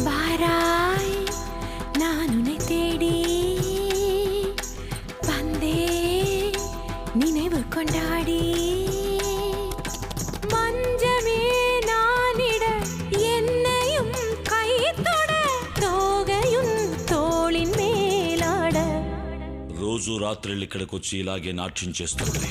வாராய் நான் உன்னை தேடி வந்தே நினைவு கொண்டாடி மஞ்சமே நானிட என்னையும் கைத்தொட తోగయున్ తోళిన్ మేలాడ రోజు రాత్రి ఇక్కడికి వచ్చి ఇలాగే నాట్యం చేస్తుంది